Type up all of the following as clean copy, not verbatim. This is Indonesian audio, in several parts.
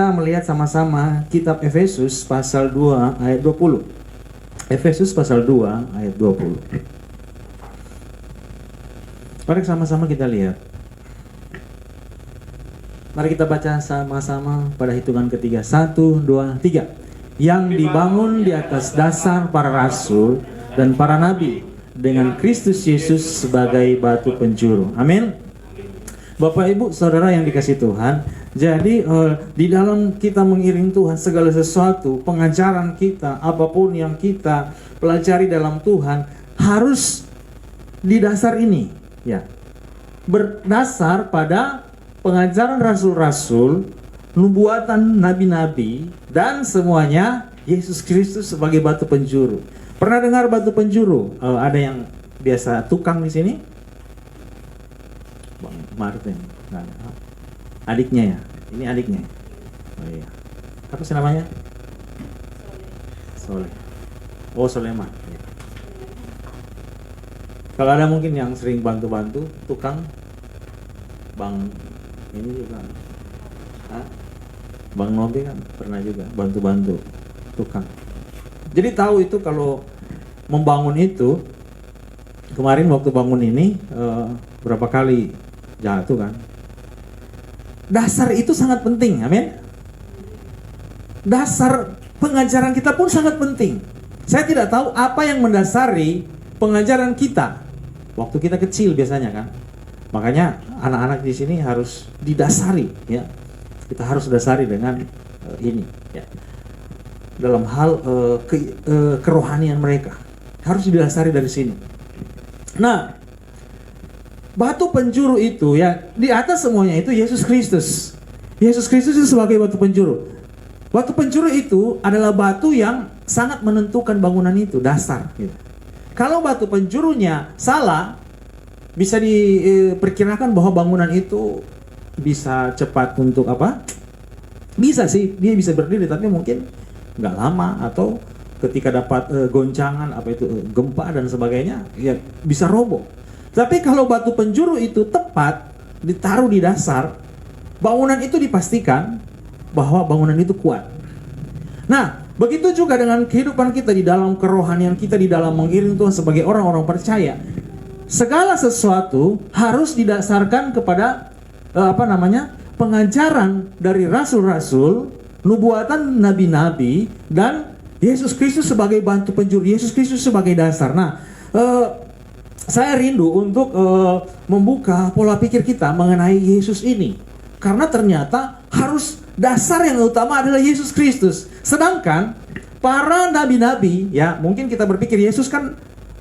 kita melihat sama-sama kitab Efesus pasal 2 ayat 20. Efesus pasal 2 ayat 20. Mari sama-sama kita lihat. Mari kita baca sama-sama pada hitungan ketiga. 1, 2, 3. Yang dibangun di atas dasar para rasul dan para nabi, dengan Kristus Yesus sebagai batu penjuru. Amin. Bapak, Ibu, Saudara yang dikasihi Tuhan, jadi di dalam kita mengiring Tuhan, segala sesuatu, pengajaran kita, apapun yang kita pelajari dalam Tuhan, harus di dasar ini, ya, berdasar pada pengajaran rasul-rasul, nubuatan nabi-nabi, dan semuanya Yesus Kristus sebagai batu penjuru. Pernah dengar batu penjuru? Ada yang biasa tukang di sini? Bang Martin, adiknya ya? Ini adiknya. Oh iya. Apa sih namanya? Soleh. Oh, Soleman. Ya. Kalau ada mungkin yang sering bantu-bantu, tukang, Bang ini juga. Bang Nobe kan pernah juga bantu-bantu tukang. Jadi tahu itu kalau membangun itu, kemarin waktu bangun ini berapa kali jatuh kan. Dasar itu sangat penting, amin. Dasar pengajaran kita pun sangat penting. Saya tidak tahu apa yang mendasari pengajaran kita waktu kita kecil biasanya kan. Makanya anak-anak di sini harus didasari, ya. Kita harus dasari dengan ini, ya. Dalam hal kerohanian mereka harus didasari dari sini. Nah, batu penjuru itu, ya, di atas semuanya itu Yesus Kristus. Yesus Kristus itu sebagai batu penjuru. Batu penjuru itu adalah batu yang sangat menentukan bangunan itu, dasar, gitu. Kalau batu penjurunya salah, bisa diperkirakan bahwa bangunan itu bisa cepat untuk apa? Bisa sih, dia bisa berdiri, tapi mungkin nggak lama, atau ketika dapat goncangan, apa itu, gempa dan sebagainya, ya bisa roboh. Tapi kalau batu penjuru itu tepat ditaruh di dasar, bangunan itu dipastikan bahwa bangunan itu kuat. Nah, begitu juga dengan kehidupan kita di dalam kerohanian kita, di dalam mengiring Tuhan sebagai orang-orang percaya. Segala sesuatu harus didasarkan kepada pengajaran dari rasul-rasul, nubuatan nabi-nabi, dan Yesus Kristus sebagai batu penjuru, Yesus Kristus sebagai dasar. Nah, saya rindu untuk membuka pola pikir kita mengenai Yesus ini, karena ternyata harus dasar yang utama adalah Yesus Kristus. Sedangkan para nabi-nabi, ya, mungkin kita berpikir Yesus kan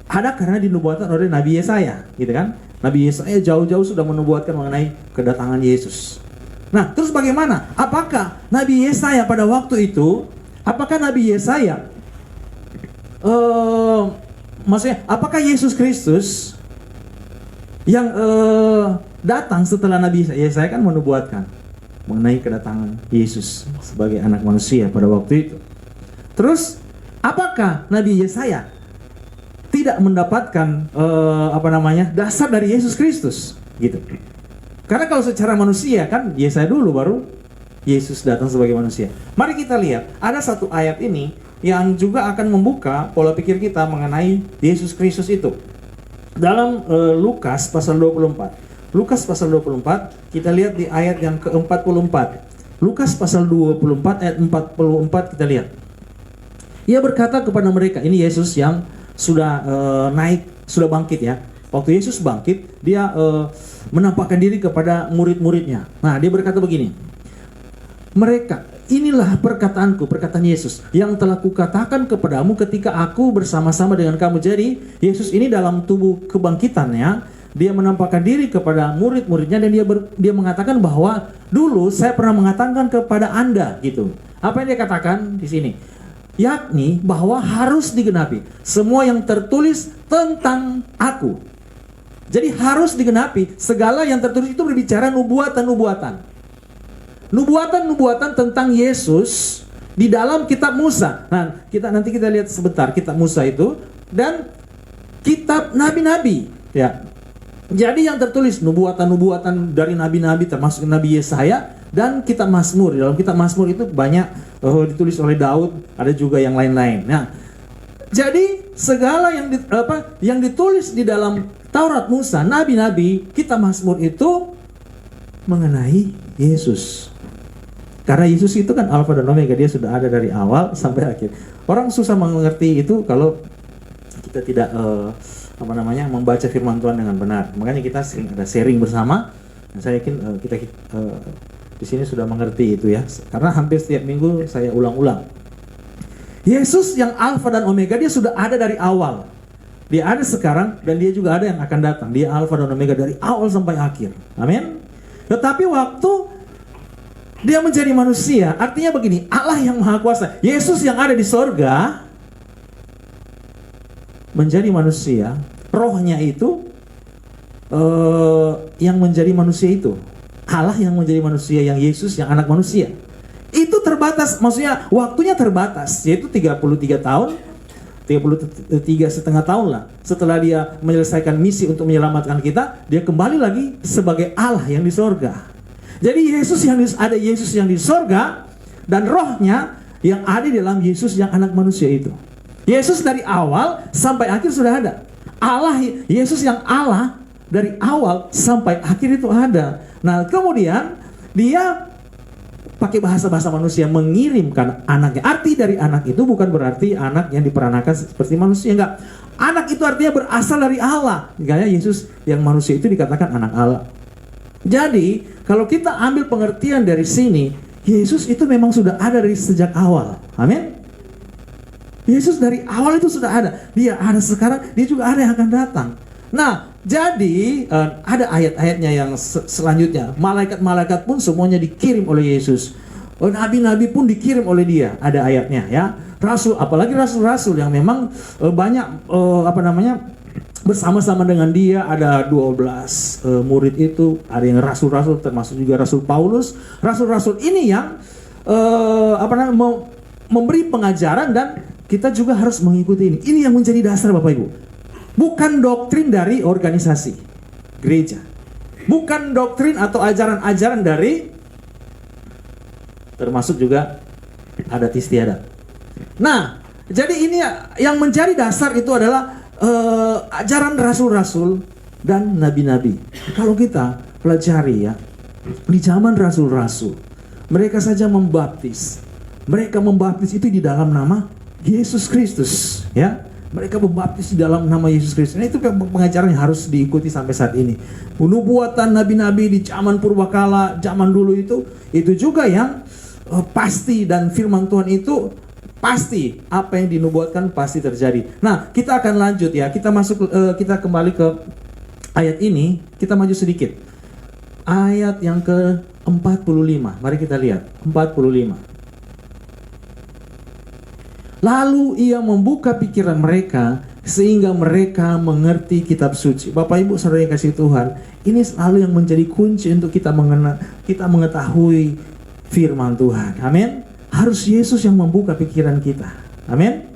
ada karena dinubuatkan oleh Nabi Yesaya, gitu kan? Nabi Yesaya jauh-jauh sudah menubuatkan mengenai kedatangan Yesus. Nah, terus bagaimana? Apakah Nabi Yesaya pada waktu itu, apakah Nabi Yesaya maksudnya, apakah Yesus Kristus yang datang setelah Nabi Yesaya kan menubuatkan mengenai kedatangan Yesus sebagai anak manusia pada waktu itu. Terus, apakah Nabi Yesaya tidak mendapatkan dasar dari Yesus Kristus, gitu? Karena kalau secara manusia kan Yesaya dulu baru Yesus datang sebagai manusia. Mari kita lihat, ada satu ayat ini yang juga akan membuka pola pikir kita mengenai Yesus Kristus itu. Dalam Lukas pasal 24. Lukas pasal 24, kita lihat di ayat yang ke-44. Lukas pasal 24 ayat 44 kita lihat. Ia berkata kepada mereka, ini Yesus yang sudah sudah bangkit, ya. Waktu Yesus bangkit, dia menampakkan diri kepada murid-muridnya. Nah, dia berkata begini. Mereka, inilah perkataanku, perkataan Yesus, yang telah kukatakan kepadamu ketika aku bersama-sama dengan kamu. Jadi, Yesus ini dalam tubuh kebangkitannya, dia menampakkan diri kepada murid-muridnya, dan dia mengatakan bahwa dulu saya pernah mengatakan kepada Anda, gitu. Apa yang dia katakan di sini? Yakni bahwa harus digenapi semua yang tertulis tentang aku. Jadi harus digenapi segala yang tertulis itu berbicara nubuatan-nubuatan. Nubuatan-nubuatan tentang Yesus di dalam kitab Musa. Nah, nanti kita lihat sebentar kitab Musa itu dan kitab nabi-nabi, ya. Jadi yang tertulis nubuatan-nubuatan dari nabi-nabi termasuk Nabi Yesaya dan kitab Mazmur. Di dalam kitab Mazmur itu banyak ditulis oleh Daud, ada juga yang lain-lain. Nah, jadi segala yang ditulis di dalam Taurat Musa, nabi-nabi, kitab Mazmur itu mengenai Yesus. Karena Yesus itu kan Alfa dan Omega, dia sudah ada dari awal sampai akhir. Orang susah mengerti itu kalau kita tidak membaca firman Tuhan dengan benar. Makanya kita sering ada sharing bersama. Dan saya yakin kita di sini sudah mengerti itu ya. Karena hampir setiap minggu saya ulang-ulang. Yesus yang Alfa dan Omega, dia sudah ada dari awal. Dia ada sekarang dan dia juga ada yang akan datang. Dia Alfa dan Omega dari awal sampai akhir. Amin. Tetapi waktu dia menjadi manusia, artinya begini, Allah yang Maha Kuasa, Yesus yang ada di sorga, menjadi manusia, rohnya itu yang menjadi manusia itu. Allah yang menjadi manusia, yang Yesus yang anak manusia. Itu terbatas, maksudnya waktunya terbatas, yaitu 33 tahun, 33,5 tahun lah. Setelah dia menyelesaikan misi untuk menyelamatkan kita, dia kembali lagi sebagai Allah yang di sorga. Jadi Yesus yang di sorga, dan rohnya yang ada di dalam Yesus yang anak manusia itu. Yesus dari awal sampai akhir sudah ada. Yesus yang Allah dari awal sampai akhir itu ada. Nah, kemudian dia pakai bahasa-bahasa manusia mengirimkan anaknya. Arti dari anak itu bukan berarti anak yang diperanakan seperti manusia, enggak. Anak itu artinya berasal dari Allah. Makanya Yesus yang manusia itu dikatakan anak Allah. Jadi, kalau kita ambil pengertian dari sini, Yesus itu memang sudah ada dari sejak awal. Amin. Yesus dari awal itu sudah ada. Dia ada sekarang, dia juga ada yang akan datang. Nah, jadi ada ayat-ayatnya yang selanjutnya. Malaikat-malaikat pun semuanya dikirim oleh Yesus. Nabi-nabi pun dikirim oleh dia. Ada ayatnya ya. Rasul, apalagi rasul-rasul yang memang banyak bersama-sama dengan dia. Ada 12 murid itu, ada yang rasul-rasul, termasuk juga Rasul Paulus. Rasul-rasul ini yang memberi pengajaran, dan kita juga harus mengikuti ini. Ini yang menjadi dasar Bapak Ibu. Bukan doktrin dari organisasi gereja, bukan doktrin atau ajaran-ajaran dari, termasuk juga adat istiadat. Nah, jadi ini yang menjadi dasar itu adalah ajaran rasul-rasul dan nabi-nabi. Kalau kita pelajari ya, di zaman rasul-rasul, mereka saja membaptis. Mereka membaptis itu di dalam nama Yesus Kristus, ya. Mereka membaptis di dalam nama Yesus Kristus. Nah, itu pengajaran yang harus diikuti sampai saat ini. Nubuatan nabi-nabi di zaman purbakala, zaman dulu itu juga yang pasti, dan firman Tuhan itu pasti, apa yang dinubuatkan pasti terjadi. Nah, kita akan lanjut ya. Kita kembali ke ayat ini. Kita maju sedikit. Ayat yang ke-45. Mari kita lihat 45. Lalu ia membuka pikiran mereka sehingga mereka mengerti kitab suci. Bapak Ibu Saudara yang kasih Tuhan, ini selalu yang menjadi kunci untuk kita mengetahui firman Tuhan. Amin. Harus Yesus yang membuka pikiran kita. Amin.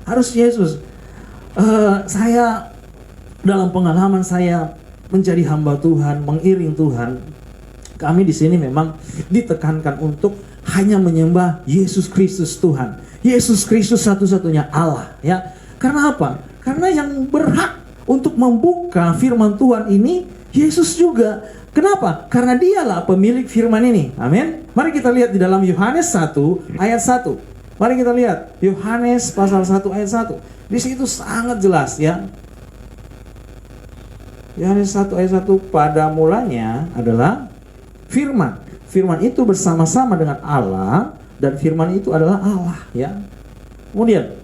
Harus Yesus. Saya dalam pengalaman saya menjadi hamba Tuhan, mengiring Tuhan, kami di sini memang ditekankan untuk hanya menyembah Yesus Kristus Tuhan. Yesus Kristus satu-satunya Allah, ya. Karena apa? Karena yang berhak untuk membuka firman Tuhan ini Yesus juga. Kenapa? Karena dialah pemilik firman ini. Amin. Mari kita lihat di dalam Yohanes 1 ayat 1. Mari kita lihat Yohanes pasal 1 ayat 1. Di situ sangat jelas ya. Yohanes 1 ayat 1, pada mulanya adalah firman. Firman itu bersama-sama dengan Allah, dan firman itu adalah Allah, ya. Kemudian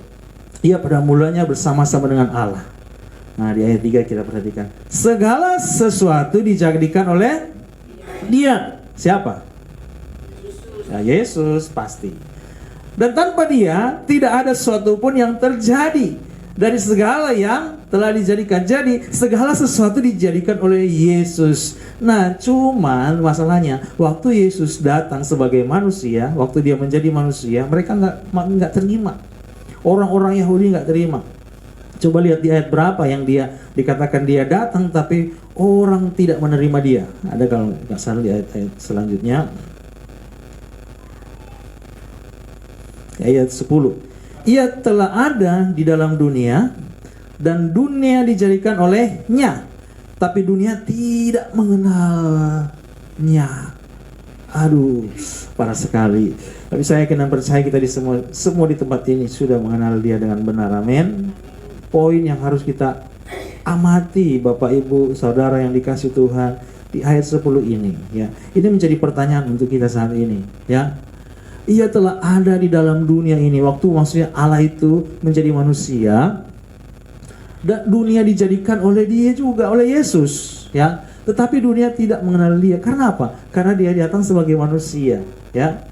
ia pada mulanya bersama-sama dengan Allah. Nah, di ayat 3 kita perhatikan. Segala sesuatu dijadikan oleh Dia. Siapa? Ya, Yesus pasti. Dan tanpa Dia tidak ada sesuatu pun yang terjadi. Dari segala yang telah dijadikan, jadi segala sesuatu dijadikan oleh Yesus. Nah, cuman masalahnya waktu Yesus datang sebagai manusia, waktu dia menjadi manusia, mereka nggak terima. Orang-orang Yahudi nggak terima. Coba lihat di ayat berapa yang dia dikatakan dia datang, tapi orang tidak menerima dia. Ada kalau nggak salah di ayat-ayat selanjutnya. ayat 10. Ia telah ada di dalam dunia dan dunia dijadikan olehnya, tapi dunia tidak mengenalnya. Aduh, parah sekali. Tapi saya yakin dan percaya kita di semua di tempat ini sudah mengenal Dia dengan benar. Amin. Poin yang harus kita amati, Bapak Ibu, Saudara yang dikasihi Tuhan, di ayat 10 ini, ya. Ini menjadi pertanyaan untuk kita saat ini, ya. Ia telah ada di dalam dunia ini. Waktu maksudnya Allah itu menjadi manusia, dan dunia dijadikan oleh Dia juga, oleh Yesus, ya. Tetapi dunia tidak mengenal Dia. Karena apa? Karena Dia datang sebagai manusia, ya.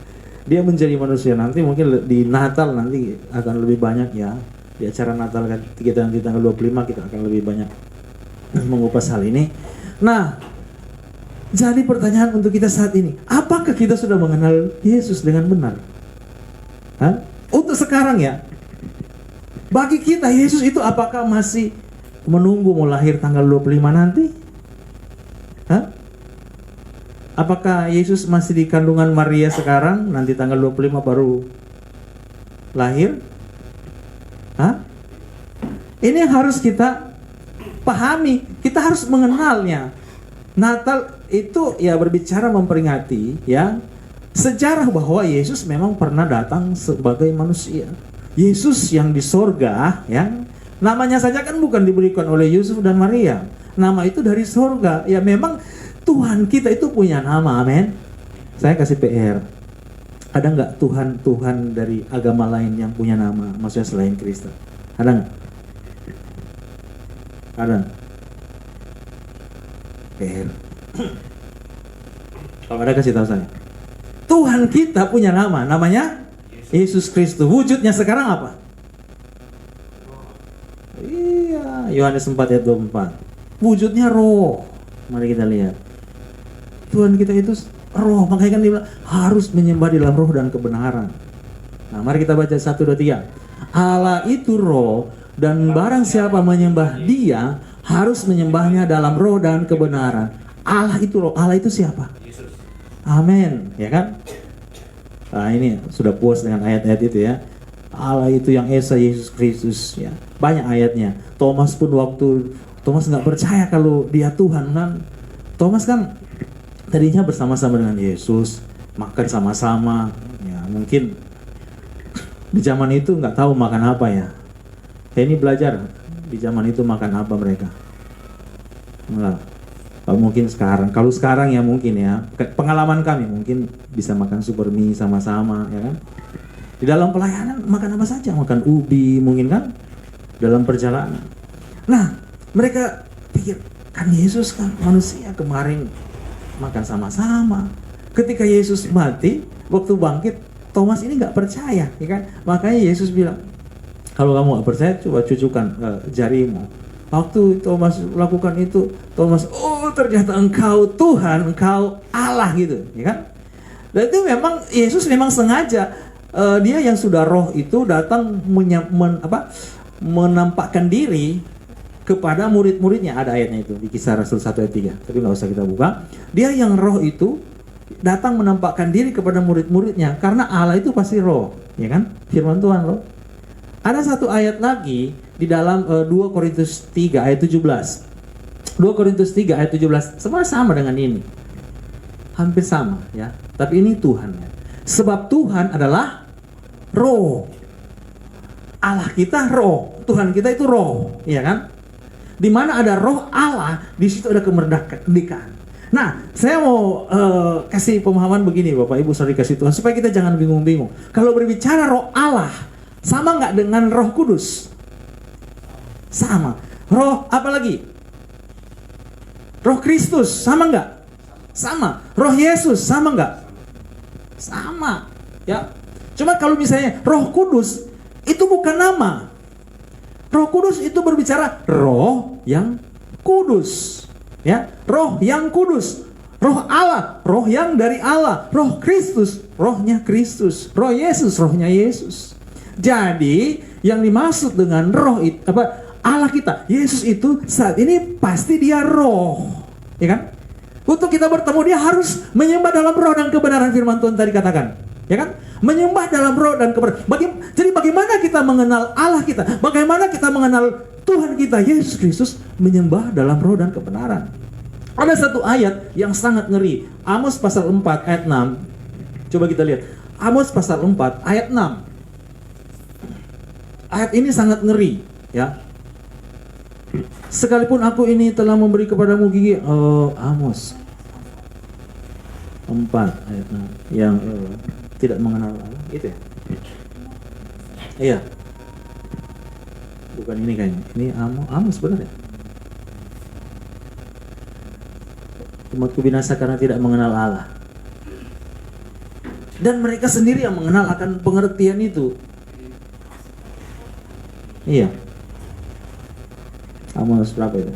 Dia menjadi manusia. Nanti mungkin di Natal nanti akan lebih banyak, ya. Di acara Natal kita nanti tanggal 25 kita akan lebih banyak mengupas hal ini. Nah, jadi pertanyaan untuk kita saat ini, apakah kita sudah mengenal Yesus dengan benar? Hah? Untuk sekarang, ya. Bagi kita Yesus itu apakah masih menunggu mau lahir tanggal 25 nanti? Hah? Apakah Yesus masih di kandungan Maria sekarang, nanti tanggal 25 baru lahir? Hah? Ini yang harus kita pahami. Kita harus mengenalnya. Natal itu ya berbicara memperingati, ya, sejarah bahwa Yesus memang pernah datang sebagai manusia. Yesus yang di sorga, ya, namanya saja kan bukan diberikan oleh Yusuf dan Maria. Nama itu dari sorga. Ya memang Tuhan kita itu punya nama, amin. Saya kasih PR. Ada nggak Tuhan dari agama lain yang punya nama, maksudnya selain Kristen? Ada nggak? Ada. PR. Kalau ada kasih tahu saya. Tuhan kita punya nama, namanya Yesus Kristus. Wujudnya sekarang apa? Iya, Yohanes 4 ayat 24. Wujudnya roh. Mari kita lihat. Tuhan kita itu roh, makanya kan dia bilang harus menyembah di dalam roh dan kebenaran. Nah, mari kita baca 1, 2, 3. Allah itu roh, dan barang siapa menyembah Dia harus menyembahnya dalam roh dan kebenaran. Allah itu roh. Allah itu siapa? Yesus. Amin, ya kan? Nah, ini sudah puas dengan ayat-ayat itu, ya. Allah itu yang Esa Yesus Kristus, ya. Banyak ayatnya. Thomas pun waktu Thomas nggak percaya kalau Dia Tuhan, kan? Thomas kan tadinya bersama-sama dengan Yesus, makan sama-sama. Ya, mungkin di zaman itu nggak tahu makan apa, ya. Saya ini belajar di zaman itu makan apa mereka. Enggak. Mungkin sekarang, kalau sekarang ya mungkin, ya, pengalaman kami mungkin bisa makan super mie sama-sama, ya kan. Di dalam pelayanan makan apa saja, makan ubi mungkin, kan, dalam perjalanan. Nah, mereka pikir kan Yesus kan manusia, kemarin makan sama-sama. Ketika Yesus mati, waktu bangkit, Thomas ini nggak percaya, ya kan. Makanya Yesus bilang, kalau kamu nggak percaya, coba cucukkan jarimu. Waktu Thomas lakukan itu, Thomas, oh ternyata engkau Tuhan, engkau Allah, gitu, ya kan? Dan itu memang Yesus memang sengaja, Dia yang sudah roh itu datang menampakkan diri kepada murid-muridnya. Ada ayatnya itu di Kisah Rasul 1 ayat 3, tapi nggak usah kita buka. Dia yang roh itu datang menampakkan diri kepada murid-muridnya, karena Allah itu pasti roh, ya kan? Firman Tuhan loh. Ada satu ayat lagi di dalam 2 Korintus 3 ayat 17. 2 Korintus 3 ayat 17 sebenarnya sama dengan ini. Hampir sama, ya. Tapi ini Tuhan, ya. Sebab Tuhan adalah roh. Allah kita roh, Tuhan kita itu roh, ya kan? Di mana ada roh Allah, di situ ada kemerdekaan. Nah, saya mau kasih pemahaman begini, Bapak Ibu saudara kasih Tuhan, supaya kita jangan bingung-bingung. Kalau berbicara roh Allah, sama nggak dengan Roh Kudus? Sama. Roh apa lagi? Roh Kristus, sama nggak? Sama. Roh Yesus, sama nggak? Sama. Ya. Cuma kalau misalnya Roh Kudus, itu bukan nama. Roh Kudus itu berbicara roh yang kudus. Ya, roh yang kudus. Roh Allah, roh yang dari Allah. Roh Kristus, rohnya Kristus. Roh Yesus, rohnya Yesus. Jadi, yang dimaksud dengan roh itu, Allah kita, Yesus itu saat ini pasti Dia roh. Ya kan? Untuk kita bertemu Dia harus menyembah dalam roh dan kebenaran, firman Tuhan tadi katakan. Ya kan? Menyembah dalam roh dan kebenaran. Jadi bagaimana kita mengenal Allah kita? Bagaimana kita mengenal Tuhan kita Yesus Kristus? Menyembah dalam roh dan kebenaran. Ada satu ayat yang sangat ngeri. Amos pasal 4 ayat 6. Coba kita lihat. Amos pasal 4 ayat 6. Ayat ini sangat ngeri, ya. Sekalipun aku ini telah memberi kepadamu gigi, Amos 4 ayat 6 yang tidak mengenal Allah, gitu ya? Iya. Bukan ini kayaknya. Ini Amos benar ya? Umatku binasa karena tidak mengenal Allah. Dan mereka sendiri yang mengenal akan pengertian itu. Iya. Amos berapa itu?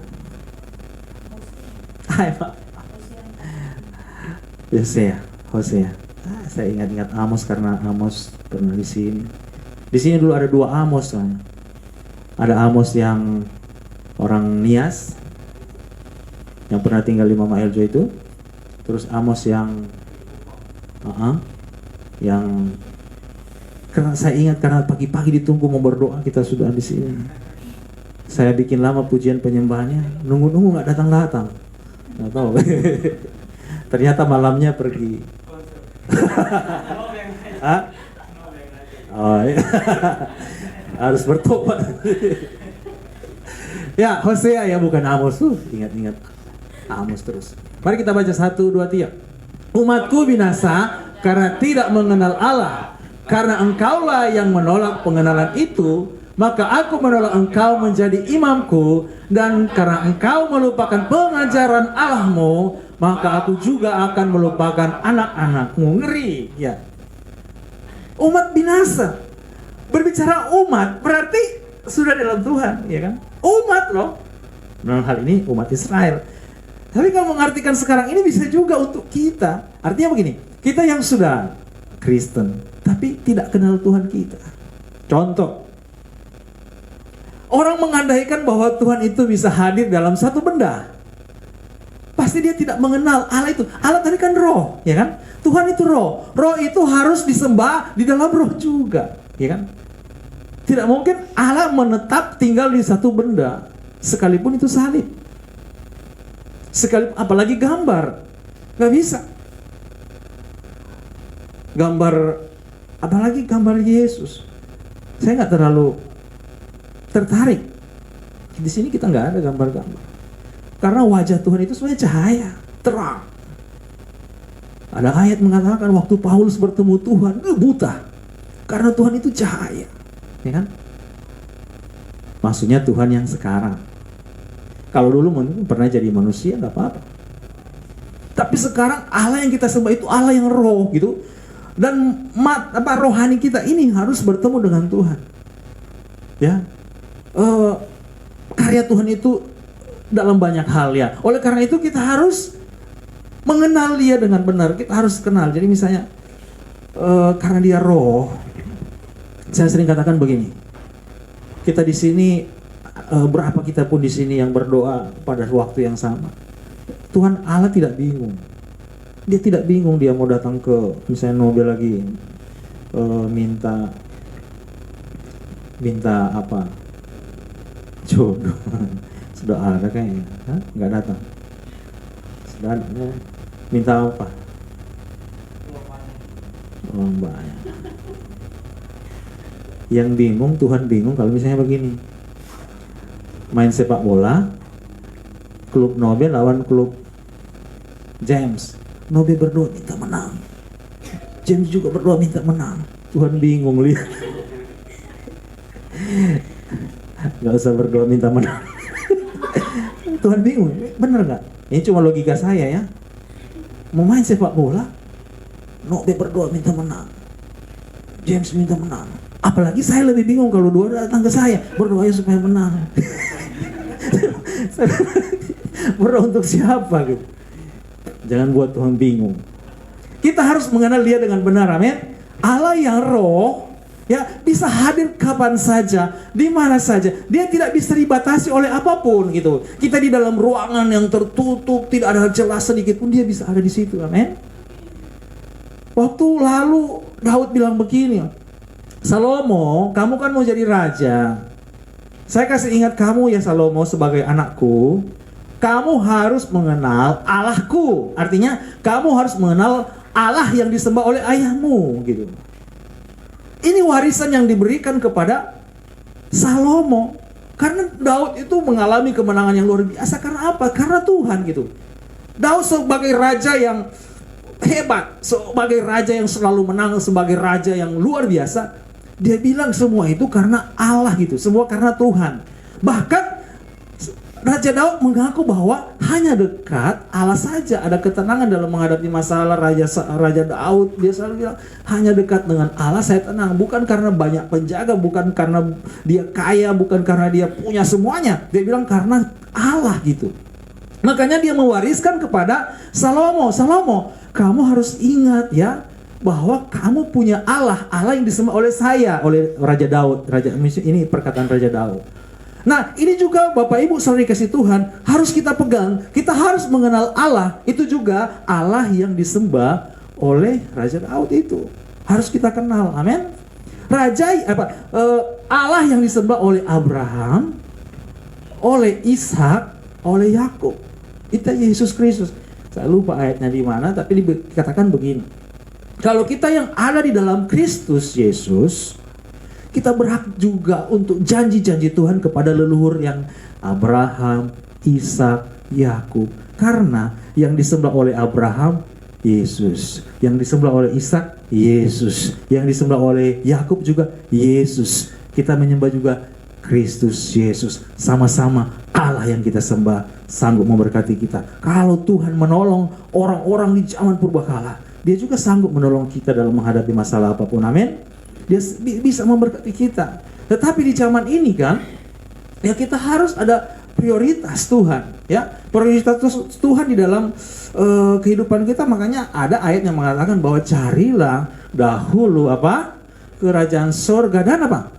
Hosea. Saya ingat-ingat Amos karena Amos pernah di sini. Di sini dulu ada 2 Amos kan. Ada Amos yang orang Nias yang pernah tinggal di Mama Eljo itu. Terus Amos yang karena saya ingat karena pagi-pagi ditunggu mau berdoa kita sudah di sini. Saya bikin lama pujian penyembahannya, nunggu nggak datang, nggak tahu. Ternyata malamnya pergi. Iya. Harus bertobat. Ya, Hosea ya, bukan Amos tuh. Ingat-ingat Amos terus. Mari kita baca 1, 2, 3. Umatku binasa karena tidak mengenal Allah. Karena engkaulah yang menolak pengenalan itu, maka aku menolak engkau menjadi imamku. Dan karena engkau melupakan pengajaran Allahmu, maka aku juga akan melupakan anak-anakmu. Ngeri, ya. Umat binasa. Berbicara umat berarti sudah dalam Tuhan, ya kan? Umat loh. Dalam hal ini umat Israel. Tapi kalau mengartikan sekarang ini bisa juga untuk kita. Artinya begini, kita yang sudah Kristen tapi tidak kenal Tuhan kita. Contoh, orang mengandaikan bahwa Tuhan itu bisa hadir dalam satu benda. Pasti dia tidak mengenal Allah itu. Allah tadi kan roh, ya kan? Tuhan itu roh. Roh itu harus disembah di dalam roh juga, ya kan? Tidak mungkin Allah menetap tinggal di satu benda, sekalipun itu salib. Apalagi gambar, nggak bisa. Apalagi gambar Yesus. Saya nggak terlalu tertarik. Di sini kita nggak ada gambar-gambar. Karena wajah Tuhan itu sebenarnya cahaya, terang. Ada ayat mengatakan waktu Paulus bertemu Tuhan, buta. Karena Tuhan itu cahaya. Ya kan? Maksudnya Tuhan yang sekarang. Kalau dulu mungkin pernah jadi manusia nggak apa-apa. Tapi sekarang Allah yang kita sembah itu Allah yang roh gitu. Dan rohani kita ini harus bertemu dengan Tuhan. Ya. Karya Tuhan itu dalam banyak hal ya. Oleh karena itu kita harus mengenal Dia dengan benar. Kita harus kenal. Jadi misalnya karena Dia roh, saya sering katakan begini. Kita di sini berapa kita pun di sini yang berdoa pada waktu yang sama. Tuhan Allah tidak bingung. Dia tidak bingung dia mau datang ke misalnya Nobel lagi minta apa? Jodoh. Sudah ada kayaknya. Nggak datang. Sudah ada. Minta apa? Uang banyak. Yang bingung, Tuhan bingung kalau misalnya begini. Main sepak bola, klub Nobel lawan klub James. Nobel berdoa minta menang. James juga berdoa minta menang. Tuhan bingung lihat. Gak usah berdoa minta menang. Tuhan bingung, bener gak? Ini cuma logika saya ya. Mau main sepak bola, Nobel berdoa minta menang, James minta menang. Apalagi saya lebih bingung kalau dua datang ke saya berdoa supaya menang. Berdoa untuk siapa gitu? Jangan buat Tuhan bingung. Kita harus mengenal Dia dengan benar, amin. Allah yang roh, ya, bisa hadir kapan saja, di mana saja. Dia tidak bisa dibatasi oleh apapun gitu. Kita di dalam ruangan yang tertutup, tidak ada celah sedikit pun Dia bisa ada di situ, amin. Waktu lalu Daud bilang begini, Salomo, kamu kan mau jadi raja. Saya kasih ingat kamu ya Salomo sebagai anakku, kamu harus mengenal Allahku. Artinya kamu harus mengenal Allah yang disembah oleh ayahmu gitu. Ini warisan yang diberikan kepada Salomo. Karena Daud itu mengalami kemenangan yang luar biasa. Karena apa? Karena Tuhan gitu. Daud sebagai raja yang hebat, sebagai raja yang selalu menang, sebagai raja yang luar biasa, dia bilang semua itu karena Allah gitu, semua karena Tuhan. Bahkan Raja Daud mengaku bahwa hanya dekat Allah saja ada ketenangan dalam menghadapi masalah. Raja Daud dia selalu bilang hanya dekat dengan Allah saya tenang, bukan karena banyak penjaga, bukan karena dia kaya, bukan karena dia punya semuanya. Dia bilang karena Allah gitu. Makanya dia mewariskan kepada Salomo, kamu harus ingat ya, bahwa kamu punya Allah yang disembah oleh saya, oleh Raja Daud. Ini perkataan Raja Daud. Nah, ini juga Bapak Ibu saudara dikasih Tuhan, harus kita pegang. Kita harus mengenal Allah, itu juga Allah yang disembah oleh Raja Daud itu. Harus kita kenal, amin. Allah yang disembah oleh Abraham, oleh Ishak, oleh Yakub. Itu Yesus Kristus. Saya lupa ayatnya di mana, tapi dikatakan begini. Kalau kita yang ada di dalam Kristus Yesus, kita berhak juga untuk janji-janji Tuhan kepada leluhur yang Abraham, Ishak, Yakub. Karena yang disembah oleh Abraham, Yesus. Yang disembah oleh Ishak, Yesus. Yang disembah oleh Yakub juga Yesus. Kita menyembah juga Kristus Yesus. Sama-sama Allah yang kita sembah sanggup memberkati kita. Kalau Tuhan menolong orang-orang di zaman purbakala, Dia juga sanggup menolong kita dalam menghadapi masalah apapun. Amin. Dia bisa memberkati kita. Tetapi di zaman ini kan, ya kita harus ada prioritas Tuhan. Ya, prioritas Tuhan di dalam kehidupan kita. Makanya ada ayat yang mengatakan bahwa carilah dahulu apa? Kerajaan sorga dan apa?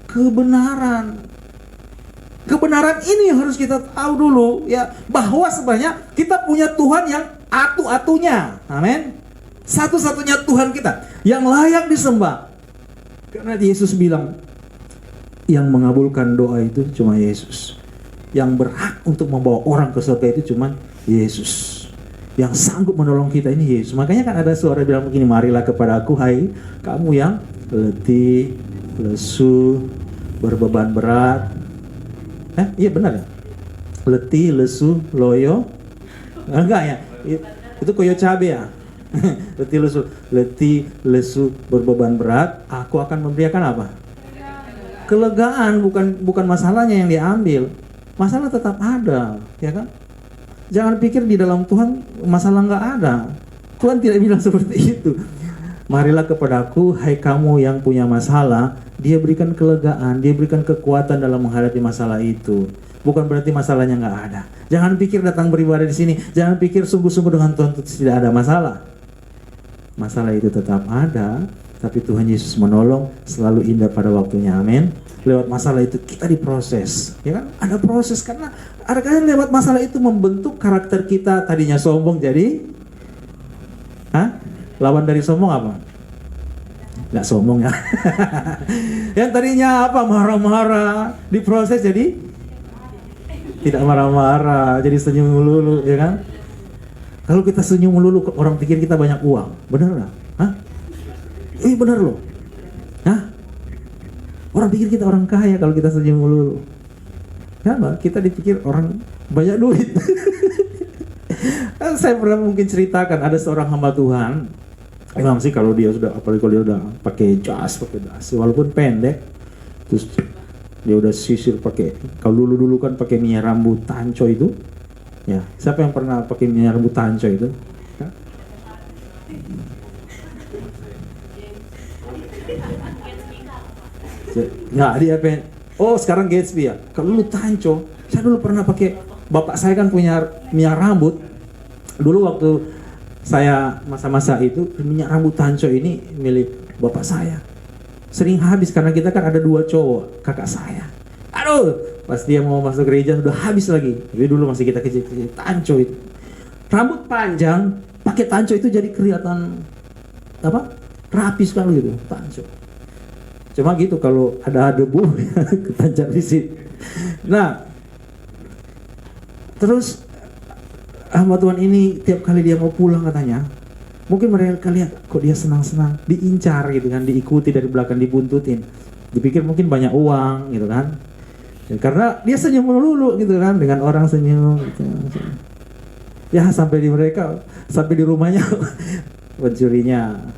Kebenaran. Kebenaran ini harus kita tahu dulu ya, bahwa sebenarnya kita punya Tuhan yang atu-atunya. Amin. Satu-satunya Tuhan kita yang layak disembah. Karena Yesus bilang yang mengabulkan doa itu cuma Yesus. Yang berhak untuk membawa orang ke surga itu cuma Yesus. Yang sanggup menolong kita ini Yesus. Makanya kan ada suara bilang begini, marilah kepada aku hai kamu yang letih, lesu, berbeban berat. Iya benar ya? Letih, lesu, loyo. Enggak ya? Itu koyo cabe ya? letih lesu berbeban berat, aku akan memberikan apa? Kelegaan. Bukan masalahnya yang diambil, masalah tetap ada, ya kan? Jangan pikir di dalam Tuhan masalah nggak ada. Tuhan tidak bilang seperti itu. Marilah kepadaku hai kamu yang punya masalah. Dia berikan kelegaan, Dia berikan kekuatan dalam menghadapi masalah itu. Bukan berarti masalahnya nggak ada. Jangan pikir datang beribadah di sini, jangan pikir sungguh-sungguh dengan Tuhan tidak ada masalah. Masalah itu tetap ada, tapi Tuhan Yesus menolong, selalu indah pada waktunya. Amin. Lewat masalah itu kita diproses, ya kan? Ada proses karena kadang lewat masalah itu membentuk karakter kita. Tadinya sombong jadi, lawan dari sombong apa? Nggak sombong ya. Yang tadinya apa? Marah-marah, diproses jadi tidak marah-marah, jadi senyum melulu, ya kan? Kalau kita senyum melulu, orang pikir kita banyak uang. Bener nggak? Bener loh. Orang pikir kita orang kaya kalau kita senyum melulu. Kenapa? Kita dipikir orang banyak duit. Saya pernah mungkin ceritakan, ada seorang hamba Tuhan. Emang sih kalau dia sudah, apalagi kalau dia udah pakai jas, walaupun pendek, terus dia udah sisir pakai, kalau dulu kan pakai minyak rambut tanco itu. Ya, siapa yang pernah pakai minyak rambut tanco itu? Nggak, dia pengen. Oh, sekarang Gatsby ya. Kalau dulu tanco, saya dulu pernah pakai. Bapak saya kan punya minyak rambut. Dulu waktu saya masa-masa itu, minyak rambut tanco ini milik bapak saya. Sering habis karena kita kan ada 2 cowok, kakak saya. Aduh, pas dia mau masuk gereja udah habis lagi. Jadi dulu masih kita kecil-kecil, tanco itu. Rambut panjang, pakai tanco itu jadi kelihatan apa? rapi sekali gitu, tancap. Cuma gitu kalau ada debu ketancap di situ. Nah, terus hamba Tuhan ini tiap kali dia mau pulang katanya, mungkin mereka lihat kok dia senang-senang, diincar gitu kan, diikuti dari belakang, dibuntutin. Dipikir mungkin banyak uang gitu kan. Ya, karena dia senyum melulu gitu kan, dengan orang senyum gitu. Ya sampai di rumahnya pencurinya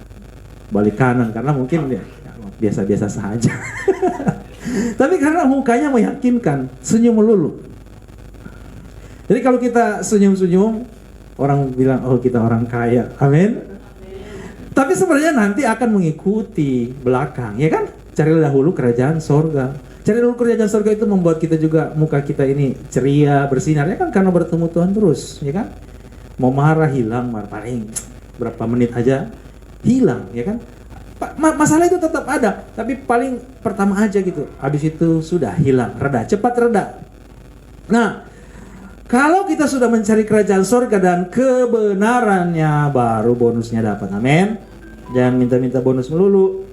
balik kanan karena mungkin ya biasa-biasa saja. Tapi karena mukanya meyakinkan, senyum melulu. Jadi kalau kita senyum-senyum, orang bilang, oh kita orang kaya. Amin. Tapi sebenarnya nanti akan mengikuti belakang, ya kan? Carilah dahulu kerajaan sorga. Cari dulu kerajaan sorga itu membuat kita juga, muka kita ini ceria, bersinar, ya kan? Karena bertemu Tuhan terus, ya kan? Mau marah hilang, paling berapa menit aja hilang, ya kan? Masalah itu tetap ada, tapi paling pertama aja gitu. Habis itu sudah hilang, reda, cepat reda. Nah, kalau kita sudah mencari kerajaan sorga dan kebenarannya, baru bonusnya dapat. Amin. Jangan minta-minta bonus melulu.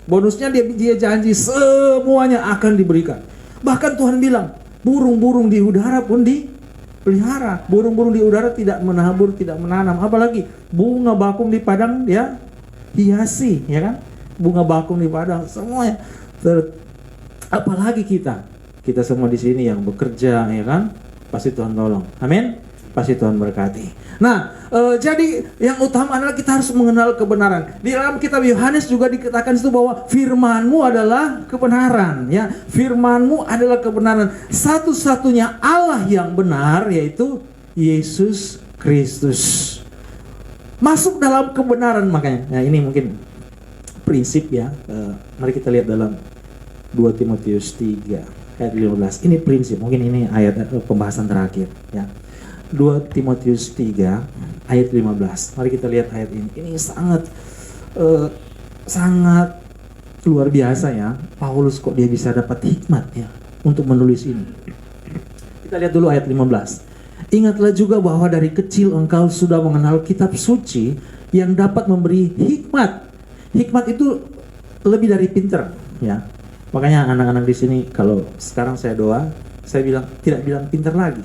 Bonusnya dia janji semuanya akan diberikan. Bahkan Tuhan bilang, burung-burung di udara pun dipelihara. Burung-burung di udara tidak menabur, tidak menanam. Apalagi bunga bakung di padang dia hiasi, ya kan? Bunga bakung di padang semuanya. Apalagi kita semua di sini yang bekerja, ya kan? Pasti Tuhan tolong. Amin. Pasti Tuhan berkati. Nah, jadi yang utama adalah kita harus mengenal kebenaran. Di dalam kitab Yohanes juga dikatakan itu bahwa firman-Mu adalah kebenaran, ya. Firman-Mu adalah kebenaran. Satu-satunya Allah yang benar yaitu Yesus Kristus. Masuk dalam kebenaran makanya. Nah, ini mungkin prinsip ya. Mari kita lihat dalam 2 Timotius 3 ayat 15. Ini prinsip, mungkin ini ayat pembahasan terakhir ya. 2 Timotius 3 ayat 15. Mari kita lihat ayat ini. Ini sangat luar biasa ya. Paulus kok dia bisa dapat hikmat ya untuk menulis ini. Kita lihat dulu ayat 15. Ingatlah juga bahwa dari kecil engkau sudah mengenal kitab suci yang dapat memberi hikmat. Hikmat itu lebih dari pinter ya. Makanya anak-anak di sini kalau sekarang saya doa, saya tidak bilang pinter lagi.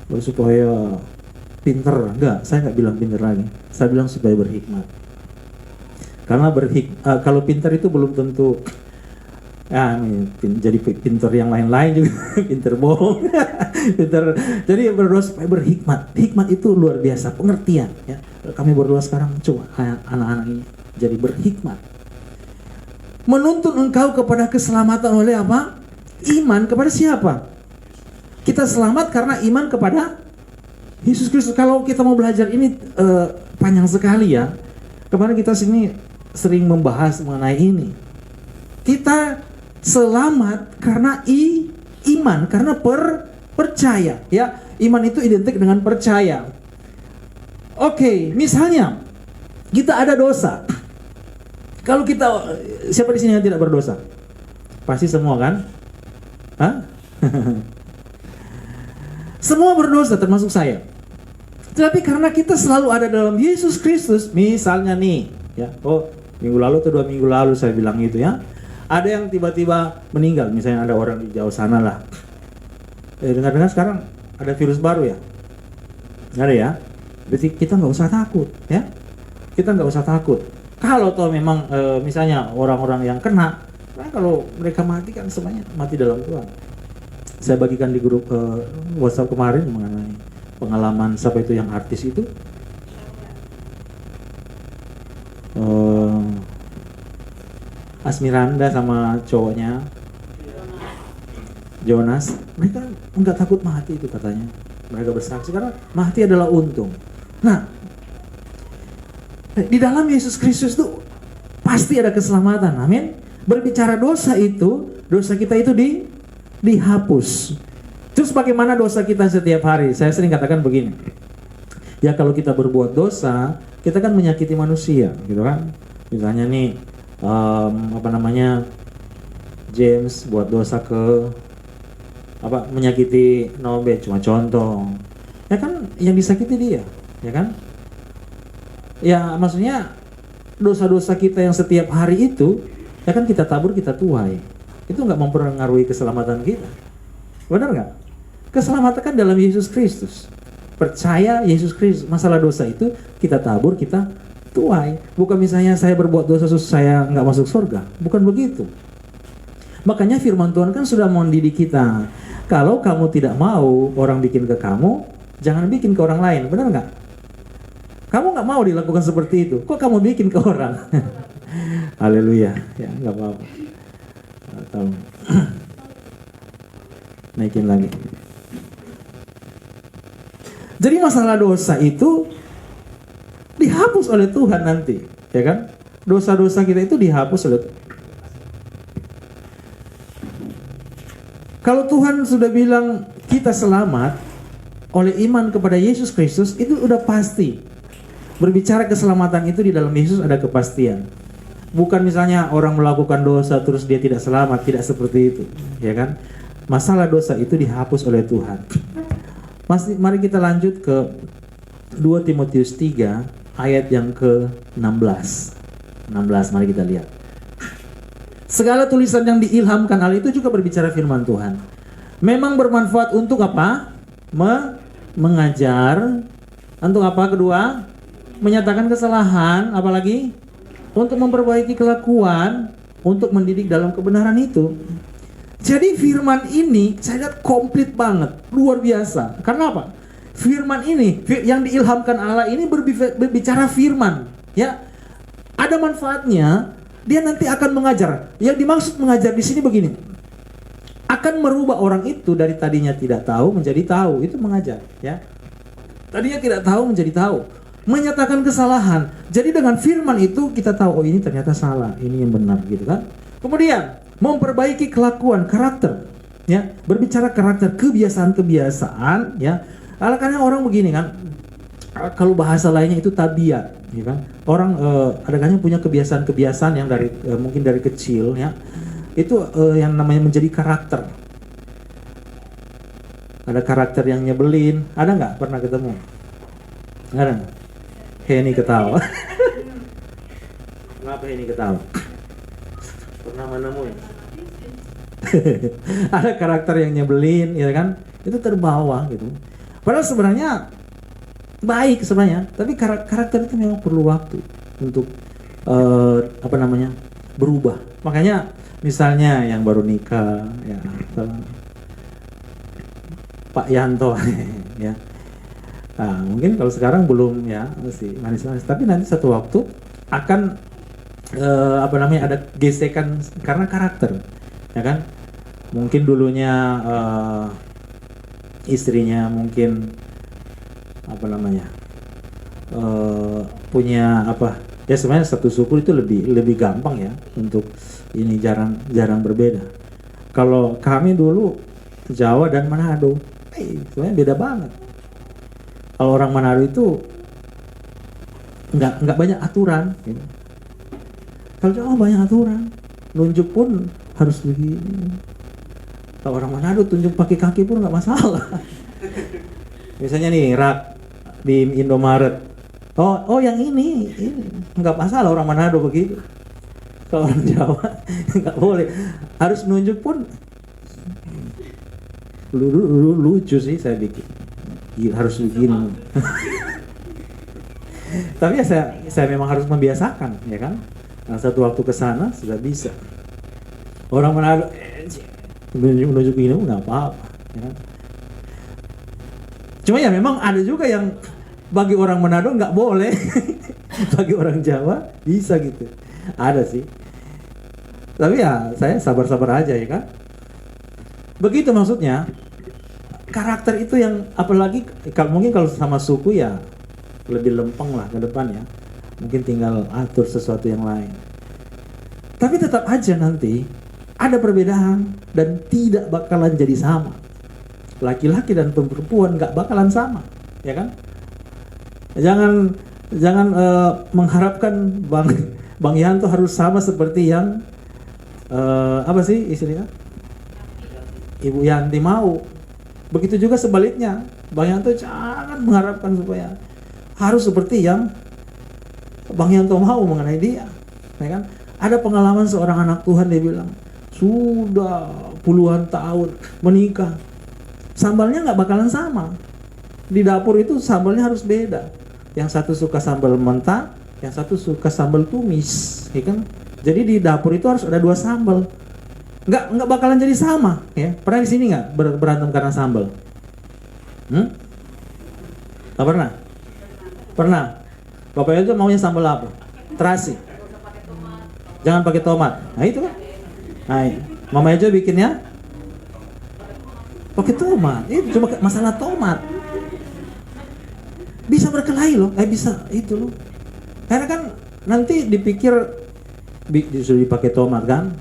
Supaya pinter, saya nggak bilang pinter lagi. Saya bilang supaya berhikmat. Karena kalau pinter itu belum tentu jadi pinter yang lain-lain juga. Pinter bohong. Pinter. Jadi berdoa supaya berhikmat. Hikmat itu luar biasa, pengertian ya. Kami berdoa sekarang coba anak-anak ini jadi berhikmat. Menuntun engkau kepada keselamatan oleh apa? Iman kepada siapa? Kita selamat karena iman kepada Yesus Kristus. Kalau kita mau belajar ini panjang sekali ya. Kemarin kita sini sering membahas mengenai ini. Kita selamat karena iman, karena percaya ya. Iman itu identik dengan percaya. Oke, misalnya kita ada dosa. Kalau siapa di sini yang tidak berdosa? Pasti semua kan? Hah? Semua berdosa termasuk saya. Tapi karena kita selalu ada dalam Yesus Kristus, misalnya nih, ya, minggu lalu atau 2 minggu lalu saya bilang gitu ya. Ada yang tiba-tiba meninggal, misalnya ada orang di jauh sana lah. Dengar-dengar sekarang ada virus baru ya? Ada ya? Berarti kita nggak usah takut, ya? Kita nggak usah takut. Kalau toh memang misalnya orang-orang yang kena, kalau mereka mati kan semuanya mati dalam Tuhan. Saya bagikan di grup WhatsApp kemarin mengenai pengalaman siapa itu yang artis itu. Asmiranda sama cowoknya Jonas. Mereka enggak takut mati itu katanya. Mereka bersaksi karena mati adalah untung. Nah, di dalam Yesus Kristus itu pasti ada keselamatan. Amin. Berbicara dosa kita itu dihapus. Terus bagaimana dosa kita setiap hari? Saya sering katakan begini. Ya kalau kita berbuat dosa, kita kan menyakiti manusia, gitu kan? Misalnya nih, James buat dosa menyakiti Nobe, cuma contoh. Ya kan yang disakiti dia, ya kan? Ya maksudnya dosa-dosa kita yang setiap hari itu, ya kan kita tabur, kita tuai. Itu nggak mempengaruhi keselamatan kita. Benar nggak? Keselamatan kan dalam Yesus Kristus. Percaya Yesus Kristus. Masalah dosa itu kita tabur, kita tuai. Bukan misalnya saya berbuat dosa saya nggak masuk surga. Bukan begitu. Makanya firman Tuhan kan sudah mendidik kita. Kalau kamu tidak mau orang bikin ke kamu, jangan bikin ke orang lain. Benar nggak? Kamu nggak mau dilakukan seperti itu. Kok kamu bikin ke orang? Haleluya. Ya, nggak apa-apa. Naikin lagi. Jadi masalah dosa itu dihapus oleh Tuhan nanti, ya kan? Dosa-dosa kita itu dihapus oleh Tuhan. Kalau Tuhan sudah bilang kita selamat oleh iman kepada Yesus Kristus, itu udah pasti. Berbicara keselamatan itu di dalam Yesus ada kepastian. Bukan misalnya orang melakukan dosa terus dia tidak selamat, tidak seperti itu, ya kan? Masalah dosa itu dihapus oleh Tuhan. Mari kita lanjut ke 2 Timotius 3 ayat yang ke-16. 16, mari kita lihat. Segala tulisan yang diilhamkan Allah itu juga berbicara firman Tuhan. Memang bermanfaat untuk apa? Mengajar. Untuk apa kedua? Menyatakan kesalahan, apalagi? Untuk memperbaiki kelakuan, untuk mendidik dalam kebenaran itu. Jadi firman ini saya lihat komplit banget, luar biasa. Karena apa? Firman ini yang diilhamkan Allah ini berbicara firman, ya. Ada manfaatnya, dia nanti akan mengajar. Yang dimaksud mengajar di sini begini. Akan merubah orang itu dari tadinya tidak tahu menjadi tahu, itu mengajar, ya. Tadinya tidak tahu menjadi tahu. Menyatakan kesalahan. Jadi dengan firman itu kita tahu, oh ini ternyata salah, ini yang benar, gitu kan. Kemudian memperbaiki kelakuan, karakter, ya. Berbicara karakter, kebiasaan-kebiasaan, ya. Karena orang begini kan, kalau bahasa lainnya itu tabiat, ya kan. Orang kadang-kadang punya kebiasaan-kebiasaan yang dari mungkin dari kecil, ya. Itu yang namanya menjadi karakter. Ada karakter yang nyebelin, ada nggak? Pernah ketemu? Nggak ada? Henny ketawa. Kenapa Henny ketawa? Pernah menemuin? Ada karakter yang nyebelin, ya kan? Itu terbawa gitu. Padahal sebenarnya baik sebenarnya, tapi karakter itu memang perlu waktu untuk berubah. Makanya misalnya yang baru nikah, ya, Pak Yanto, ya. Nah, mungkin kalau sekarang belum, ya, masih manis-manis, tapi nanti satu waktu akan ada gesekan karena karakter, ya kan? Mungkin dulunya istrinya mungkin punya ya sebenarnya satu suku itu lebih gampang ya untuk ini, jarang berbeda. Kalau kami dulu Jawa dan Manado, sebenarnya beda banget. Kalau orang Manado itu nggak banyak aturan, gitu. Kalau Jawa banyak aturan, nunjuk pun harus begini. Kalau orang Manado tunjuk pakai kaki pun nggak masalah. Misalnya nih rak di Indomaret, oh yang ini nggak masalah, orang Manado begitu. Kalau orang Jawa nggak boleh, harus nunjuk pun lucu sih saya bikin. Harus begini. Tapi ya saya memang harus membiasakan, ya kan? Nah, satu waktu ke sana sudah bisa. Orang Manado nunjuk ini nggak apa-apa, ya kan? Cuma ya memang ada juga yang bagi orang Manado nggak boleh, bagi orang Jawa bisa gitu. Ada sih. Tapi ya saya sabar-sabar aja, ya kan? Begitu maksudnya. Karakter itu yang, apalagi mungkin kalau sama suku ya lebih lempeng lah ke depan ya. Mungkin tinggal atur sesuatu yang lain. Tapi tetap aja nanti ada perbedaan dan tidak bakalan jadi sama. Laki-laki dan perempuan nggak bakalan sama, ya kan? Jangan mengharapkan Bang Yanto harus sama seperti yang apa sih istilahnya? Ibu Yanti mau. Begitu juga sebaliknya, Bang Yanto jangan mengharapkan supaya harus seperti yang Bang Yanto mau mengenai dia, ya kan? Ada pengalaman seorang anak Tuhan, dia bilang sudah puluhan tahun menikah, sambalnya nggak bakalan sama. Di dapur itu sambalnya harus beda. Yang satu suka sambal mentah, yang satu suka sambal tumis, ya kan? Jadi di dapur itu harus ada 2 sambal. Nggak bakalan jadi sama, ya. Pernah di sini nggak berantem karena sambal? Nggak pernah? Pernah. Bapak itu maunya sambal apa? Terasi. Jangan pakai tomat. Nah itu kan. Nah, Mama Ejo bikinnya pakai tomat. Itu cuma masalah tomat. Bisa berkelahi loh. Bisa itu loh. Karena kan nanti dipikir disuruh dipakai tomat kan.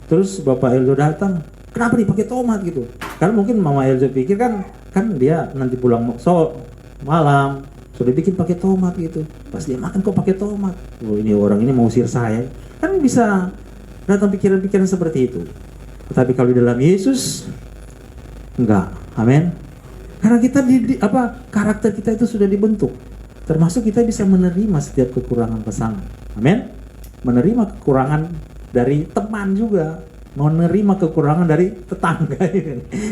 Terus Bapak Eljo datang, kenapa dipakai tomat gitu? Karena mungkin Mama Eljo pikir kan dia nanti pulang malam sudah bikin pakai tomat gitu. Pas dia makan kok pakai tomat. Oh, ini orang ini mau usir saya. Kan bisa datang pikiran-pikiran seperti itu. Tetapi kalau di dalam Yesus enggak. Amin. Karena kita karakter kita itu sudah dibentuk. Termasuk kita bisa menerima setiap kekurangan pasangan. Amin. Menerima kekurangan dari teman juga, menerima kekurangan dari tetangga,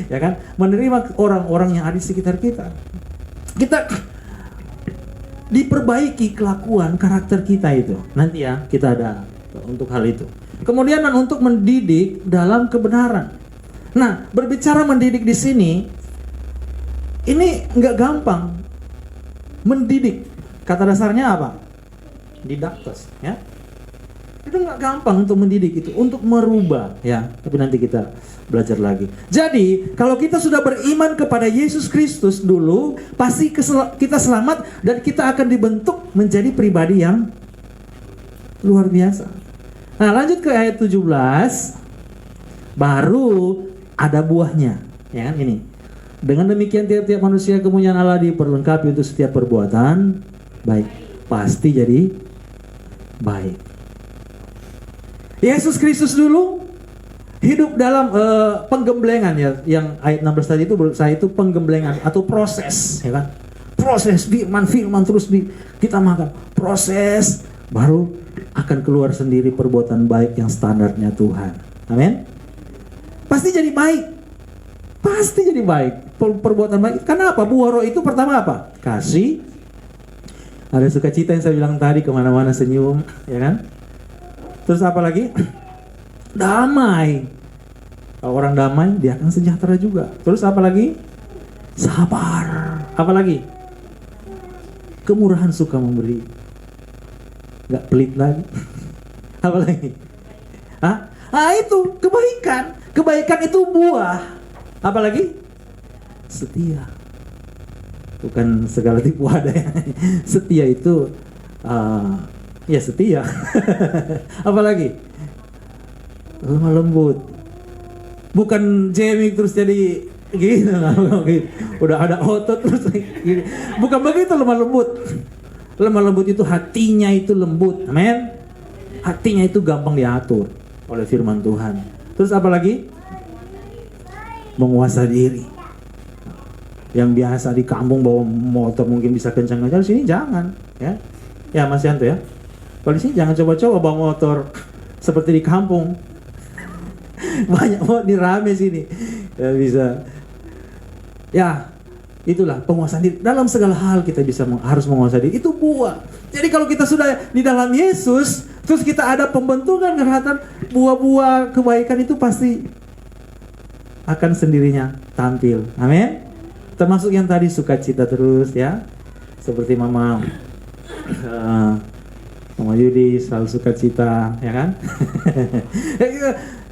ya kan? Menerima orang-orang yang ada di sekitar kita. Kita diperbaiki kelakuan karakter kita itu. Nanti ya kita ada untuk hal itu. Kemudian untuk mendidik dalam kebenaran. Nah, berbicara mendidik di sini, ini nggak gampang. Mendidik, kata dasarnya apa? Didaktos, ya. Itu nggak gampang untuk mendidik itu, untuk merubah, ya. Tapi nanti kita belajar lagi. Jadi, kalau kita sudah beriman kepada Yesus Kristus dulu, pasti kita selamat dan kita akan dibentuk menjadi pribadi yang luar biasa. Nah, lanjut ke ayat 17. Baru ada buahnya, ya kan ini. Dengan demikian tiap-tiap manusia kemuliaan Allah diperlengkapi untuk setiap perbuatan baik. Pasti jadi baik. Yesus Kristus dulu hidup dalam penggemblengan, ya, yang ayat 16 tadi itu menurut saya itu penggemblengan atau proses, ya kan? Proses firman terus kita makan. Proses baru akan keluar sendiri perbuatan baik yang standarnya Tuhan. Amin. Pasti jadi baik. Pasti jadi baik. Perbuatan baik. Karena apa? Buah roh itu pertama apa? Kasih. Ada sukacita yang saya bilang tadi, kemana-mana senyum, ya kan? Terus apa lagi? Damai. Kalau orang damai, dia akan sejahtera juga. Terus apa lagi? Sabar. Apa lagi? Kemurahan, suka memberi. Gak pelit lagi. Apa lagi? Hah? Ah, itu kebaikan. Kebaikan itu buah. Apa lagi? Setia. Bukan segala tipu ada ya. Setia itu ya setia. Apa lagi? Lemah lembut. Bukan jamming terus jadi gitu. Udah ada otot terus gitu. Bukan begitu lemah lembut. Lemah lembut itu hatinya itu lembut. Amin. Hatinya itu gampang diatur oleh firman Tuhan. Terus apa lagi? Menguasai diri. Yang biasa di kampung bawa motor mungkin bisa kencang-kencang, sini jangan, ya. Ya Mas Yanto ya. Kalau di sini jangan coba-coba bawa motor seperti di kampung. Banyak banget nih, rame sini. Ya bisa. Ya, itulah penguasaan diri. Dalam segala hal kita harus menguasai diri. Itu buah. Jadi kalau kita sudah di dalam Yesus, terus kita ada pembentukan kelihatan buah-buah kebaikan itu pasti akan sendirinya tampil. Amin. Termasuk yang tadi sukacita terus ya. Seperti Mama Yudi selalu sukacita, ya kan?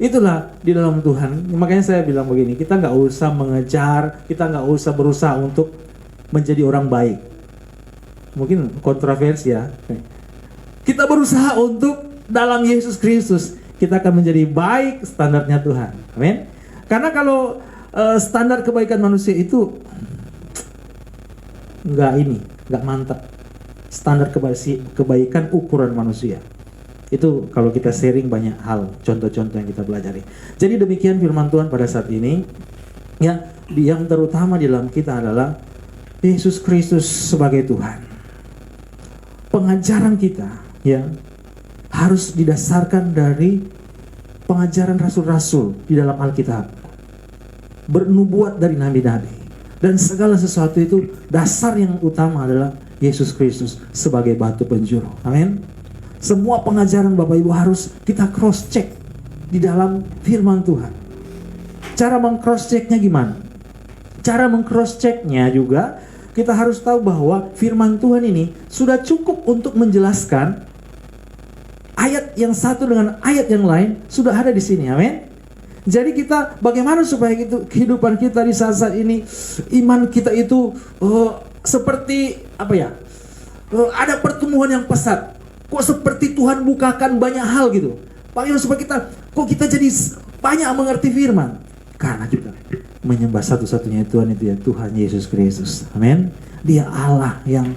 Itulah di dalam Tuhan. Makanya saya bilang begini, kita nggak usah mengejar, kita nggak usah berusaha untuk menjadi orang baik. Mungkin kontroversi ya. Kita berusaha untuk dalam Yesus Kristus kita akan menjadi baik standarnya Tuhan. Amin. Karena kalau standar kebaikan manusia itu nggak mantap. Standar kebaikan ukuran manusia. Itu kalau kita sharing banyak hal, contoh-contoh yang kita pelajari. Jadi demikian firman Tuhan pada saat ini. Ya, yang terutama di dalam kita adalah Yesus Kristus sebagai Tuhan. pengajaran kita ya harus didasarkan dari pengajaran rasul-rasul di dalam Alkitab, bernubuat dari nabi-nabi, dan segala sesuatu itu dasar yang utama adalah Yesus Kristus sebagai batu penjuru. Amin. Semua pengajaran Bapak Ibu harus kita cross check di dalam firman Tuhan. Cara meng-cross checknya gimana? Cara meng-cross checknya juga kita harus tahu bahwa firman Tuhan ini sudah cukup untuk menjelaskan ayat yang satu dengan ayat yang lain sudah ada di sini. Amin. Jadi kita bagaimana supaya kehidupan kita di saat-saat ini, iman kita itu seperti apa ya? Ada pertumbuhan yang pesat. Kok seperti Tuhan bukakan banyak hal gitu. Bagaimana supaya kita jadi banyak mengerti firman? Karena juga menyembah satu-satunya Tuhan itu ya Tuhan Yesus Kristus. Amin. Dia Allah yang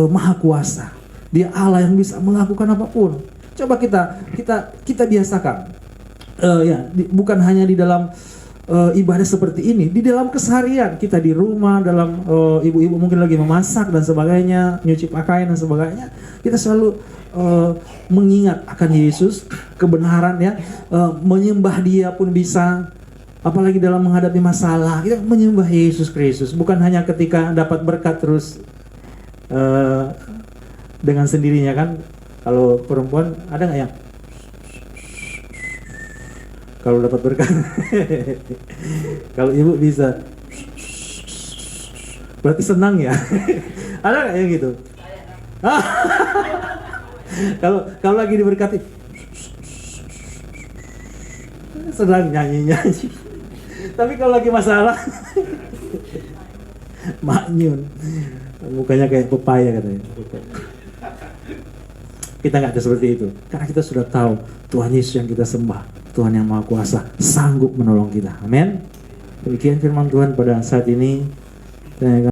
maha kuasa. Dia Allah yang bisa melakukan apapun. Coba kita biasakan. Bukan hanya di dalam ibadah seperti ini, di dalam keseharian kita di rumah, dalam ibu-ibu mungkin lagi memasak dan sebagainya, nyuci pakaian dan sebagainya, kita selalu mengingat akan Yesus, kebenaran ya, menyembah Dia pun bisa. Apalagi dalam menghadapi masalah, kita menyembah Yesus Kristus. Bukan hanya ketika dapat berkat terus dengan sendirinya kan. Kalau perempuan ada nggak yang kalau dapat berkat? Kalau ibu bisa, berarti senang ya. Ada nggak yang gitu? Kalau lagi diberkati, senang nyanyi. Tapi kalau lagi masalah, maknyun, mukanya kayak pepaya katanya. Kita nggak ada seperti itu, karena kita sudah tahu Tuhan Yesus yang kita sembah, Tuhan yang Maha Kuasa, sanggup menolong kita. Amin. Demikian firman Tuhan pada saat ini.